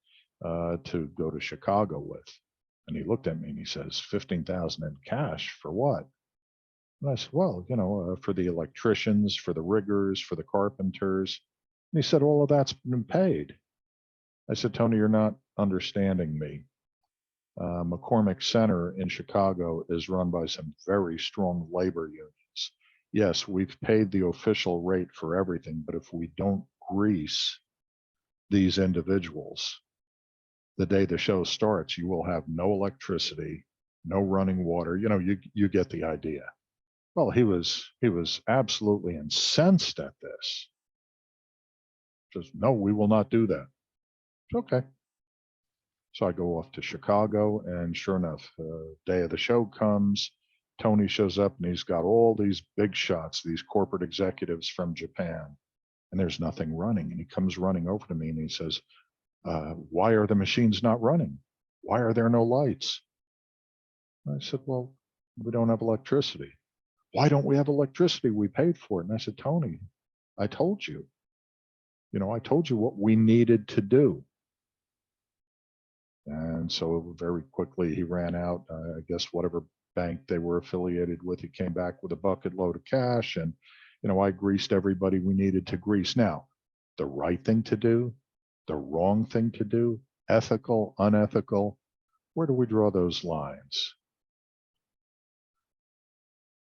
to go to Chicago with. And he looked at me and he says, 15,000 in cash for what? And I said, well, for the electricians, for the riggers, for the carpenters. And he said, all of that's been paid. I said, Tony, you're not understanding me. McCormick Center in Chicago is run by some very strong labor unions. yes, we've paid the official rate for everything, but if we don't grease these individuals, the day the show starts, you will have no electricity, no running water. You know, you get the idea. Well, he was absolutely incensed at this. Says, no, we will not do that. Okay. So I go off to Chicago, and sure enough, day of the show comes. Tony shows up, and he's got all these big shots, these corporate executives from Japan, and there's nothing running. And he comes running over to me, and he says, "Why are the machines not running? Why are there no lights?" I said, "Well, we don't have electricity." "Why don't we have electricity? We paid for it." And I said, "Tony, I told you. I told you what we needed to do." And so very quickly he ran out. I guess whatever bank they were affiliated with, he came back with a bucket load of cash, and I greased everybody we needed to grease. Now, the right thing to do, the wrong thing to do, ethical, unethical, where do we draw those lines?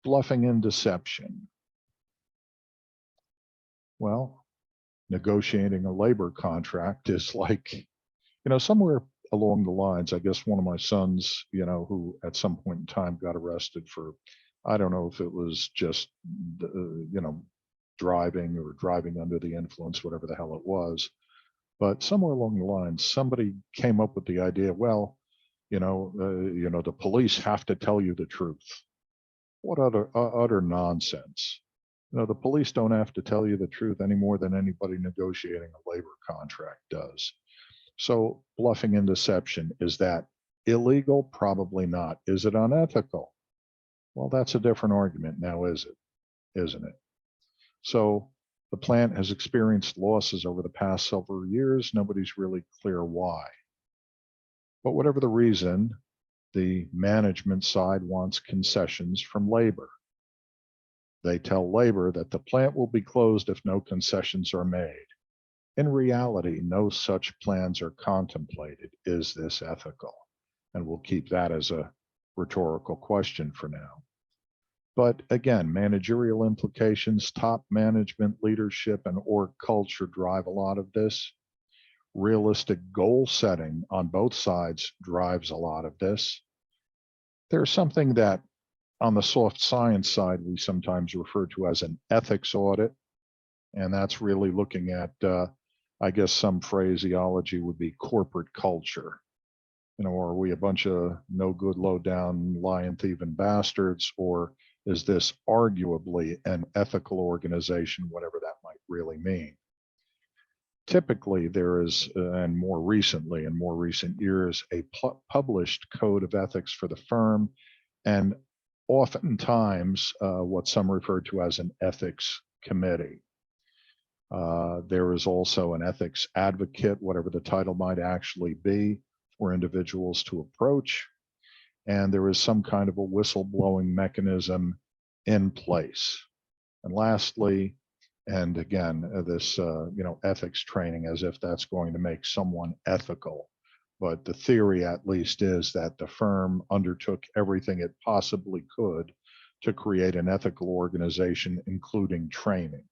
Bluffing and deception. Well, negotiating a labor contract is like, somewhere along the lines, I guess one of my sons, who at some point in time got arrested for, I don't know if it was just, driving or driving under the influence, whatever the hell it was. But somewhere along the line, somebody came up with the idea, well, the police have to tell you the truth. What utter nonsense. The police don't have to tell you the truth any more than anybody negotiating a labor contract does. So bluffing and deception, is that illegal? Probably not. Is it unethical? Well, that's a different argument now, isn't it? So the plant has experienced losses over the past several years. Nobody's really clear why. But whatever the reason, the management side wants concessions from labor. They tell labor that the plant will be closed if no concessions are made. In reality, no such plans are contemplated. Is this ethical? And we'll keep that as a rhetorical question for now. But again, managerial implications, top management, leadership, and org culture drive a lot of this. Realistic goal setting on both sides drives a lot of this. There's something that on the soft science side, we sometimes refer to as an ethics audit. And that's really looking at, I guess some phraseology would be corporate culture. Are we a bunch of no good, low down, lying, thieving bastards, or is this arguably an ethical organization, whatever that might really mean? Typically, there is, and more recently, in more recent years, a published code of ethics for the firm, and oftentimes what some refer to as an ethics committee. There is also an ethics advocate, whatever the title might actually be, for individuals to approach. And there is some kind of a whistleblowing mechanism in place. And lastly, and again, this ethics training, as if that's going to make someone ethical. But the theory, at least, is that the firm undertook everything it possibly could to create an ethical organization, including training.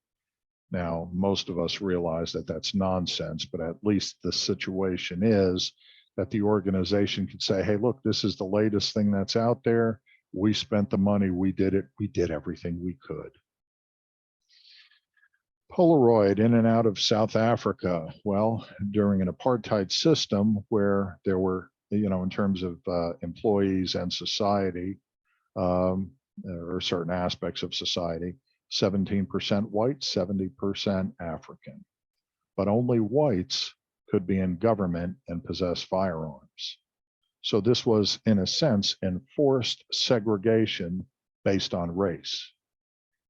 Now, most of us realize that that's nonsense, but at least the situation is that the organization could say, hey, look, this is the latest thing that's out there. We spent the money, we did it, we did everything we could. Polaroid in and out of South Africa. Well, during an apartheid system where there were, in terms of employees and society, or certain aspects of society, 17% white, 70% African. But only whites could be in government and possess firearms. So this was, in a sense, enforced segregation based on race.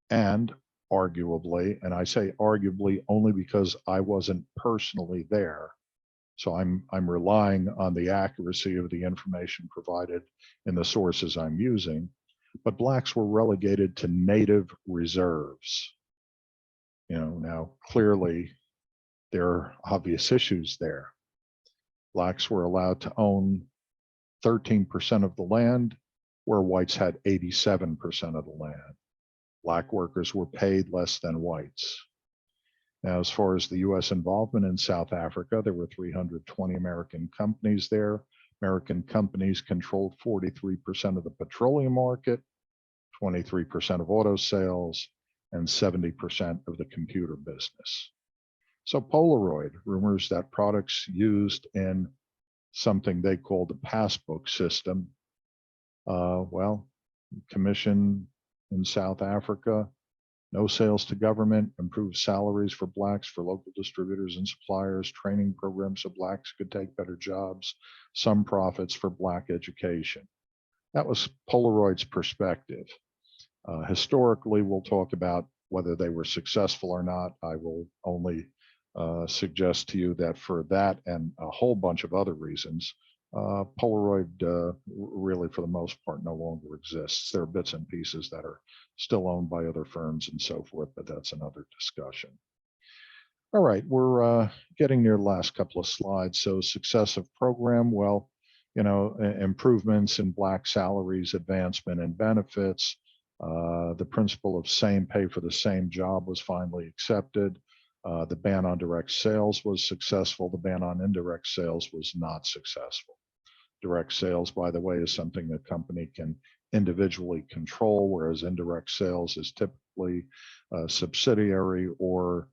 And arguably, and I say arguably only because I wasn't personally there, so I'm relying on the accuracy of the information provided in the sources I'm using, but blacks were relegated to native reserves. Now clearly there are obvious issues there. Blacks were allowed to own 13% of the land, where whites had 87% of the land. Black workers were paid less than whites. Now, as far as the US involvement in South Africa, there were 320 American companies there. American companies controlled 43% of the petroleum market, 23% of auto sales, and 70% of the computer business. So Polaroid, rumors that products used in something they called the passbook system, well, commission in South Africa, no sales to government, improved salaries for Blacks, for local distributors and suppliers, training programs so Blacks could take better jobs, some profits for Black education. That was Polaroid's perspective. Historically, we'll talk about whether they were successful or not. I will only suggest to you that for that and a whole bunch of other reasons, Polaroid really, for the most part, no longer exists. There are bits and pieces that are still owned by other firms and so forth, but that's another discussion. All right, we're getting near the last couple of slides. So successive program, well, you know, improvements in Black salaries, advancement and benefits. The principle of same pay for the same job was finally accepted. The ban on direct sales was successful. The ban on indirect sales was not successful. Direct sales, by the way, is something the company can individually control, whereas indirect sales is typically subsidiary or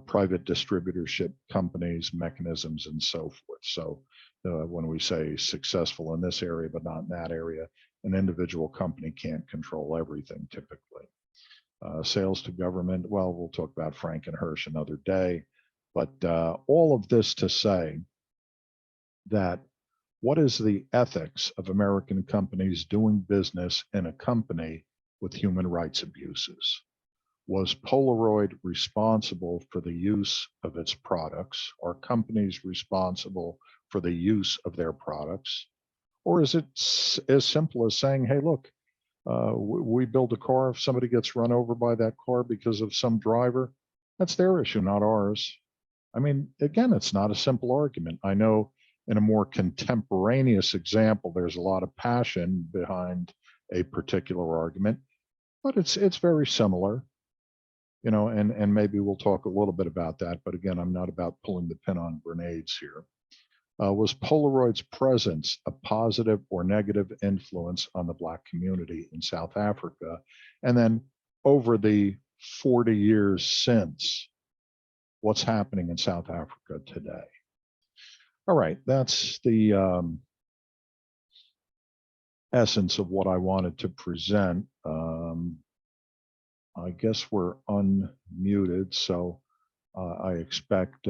private distributorship companies, mechanisms, and so forth. So when we say successful in this area, but not in that area, an individual company can't control everything typically. Sales to government, well, we'll talk about Frankenhirsch another day, but all of this to say that what is the ethics of American companies doing business in a company with human rights abuses? Was Polaroid responsible for the use of its products? Are companies responsible for the use of their products? Or is it as simple as saying, hey, look, we build a car, if somebody gets run over by that car because of some driver, that's their issue, not ours. I mean, again, it's not a simple argument. I know in a more contemporaneous example, there's a lot of passion behind a particular argument, but it's very similar, you know, and maybe we'll talk a little bit about that. But again, I'm not about pulling the pin on grenades here. Was Polaroid's presence a positive or negative influence on the Black community in South Africa? And then over the 40 years since, what's happening in South Africa today? All right, that's the essence of what I wanted to present. I guess we're unmuted, so I expect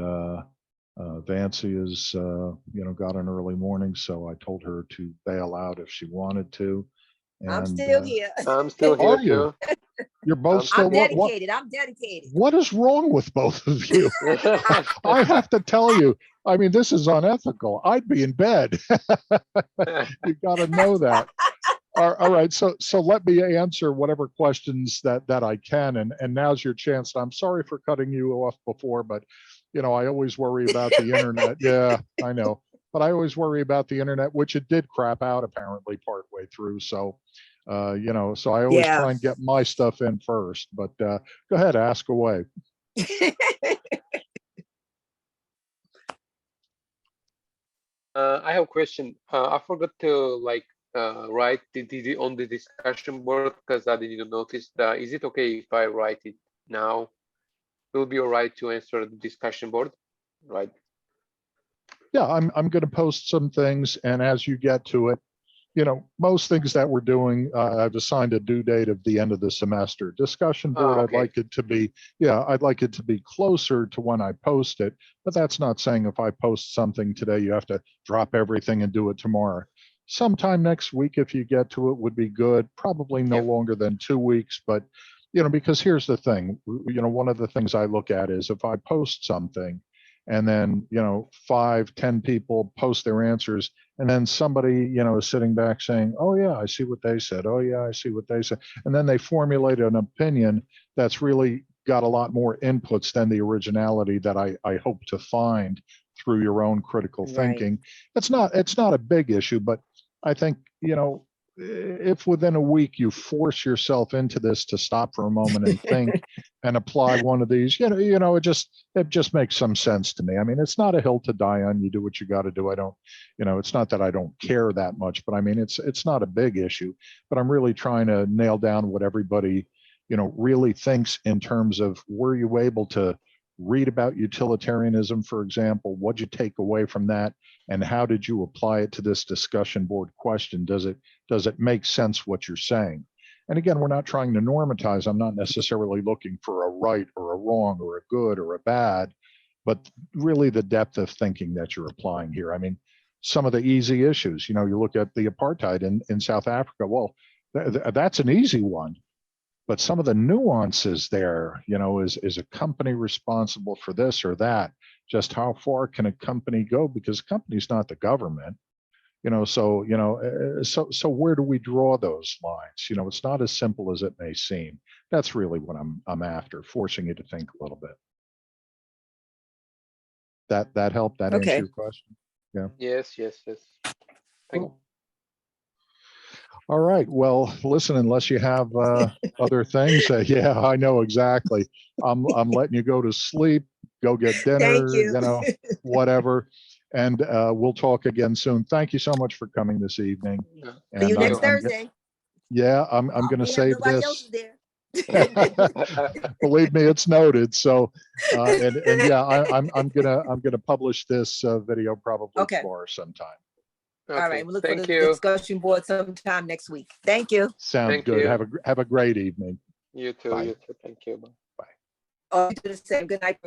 Vancy is, you know, got an early morning, so I told her to bail out if she wanted to. And, I'm still here. I'm still here are you? too. You're both still. I'm dedicated. I'm dedicated. What is wrong with both of you? I have to tell you. I mean, this is unethical. I'd be in bed. You've got to know that. All right, so let me answer whatever questions that I can, and now's your chance. I'm sorry for cutting you off before, but you know, I always worry about the internet. Yeah, I know, but I always worry about the internet, which it did crap out apparently partway through. So, you know, so I always try and get my stuff in first. But go ahead, ask away. I have a question. I forgot to write on the discussion board because I didn't notice that. Is it okay if I write it now? Will be all right to answer the discussion board, right? Yeah, I'm going to post some things, and as you get to it, you know, most things that we're doing, I've assigned a due date of the end of the semester. Discussion board, okay. I'd like it to be, I'd like it to be closer to when I post it, but that's not saying if I post something today, you have to drop everything and do it tomorrow. Sometime next week, if you get to it, would be good. Probably no longer than 2 weeks, but you know, because here's the thing, you know, one of the things I look at is if I post something and then, you know, 5, 10 people post their answers, and then somebody, you know, is sitting back saying, oh yeah, I see what they said. Oh yeah, I see what they said. And then they formulate an opinion that's really got a lot more inputs than the originality that I hope to find through your own critical thinking. It's not a big issue, but I think, you know, if within a week you force yourself into this to stop for a moment and think and apply one of these, it just makes some sense to me. I mean, it's not a hill to die on. You do what you got to do. I don't, it's not that I don't care that much, but I mean, it's not a big issue, but I'm really trying to nail down what everybody, really thinks in terms of, were you able to read about utilitarianism, for example? What'd you take away from that? And how did you apply it to this discussion board question? Does it make sense what you're saying? And again, we're not trying to normatize. I'm not necessarily looking for a right or a wrong or a good or a bad, but really the depth of thinking that you're applying here. I mean, some of the easy issues, you look at the apartheid in South Africa. Well, that's an easy one. But some of the nuances there, is a company responsible for this or that? Just how far can a company go? Because a company's not the government, so where do we draw those lines? It's not as simple as it may seem. That's really what I'm after, forcing you to think a little bit. That helped? That answer your question? Yeah. Yes. Thank Cool. All right. Well, listen, unless you have other things, yeah, I know exactly. I'm letting you go to sleep, go get dinner, Thank you. Whatever. And we'll talk again soon. Thank you so much for coming this evening. you. See you And next Thursday. I'm going to save Nobody else this. is there. Believe me, it's noted. So, and yeah, I'm gonna publish this video probably Okay. tomorrow sometime. All right. We'll look for Thank the you. discussion board sometime next week. Thank you. Sounds Thank good. you. Have a great evening. You too. Bye. You too. Thank you. Bye. Oh, you do the same. Good night.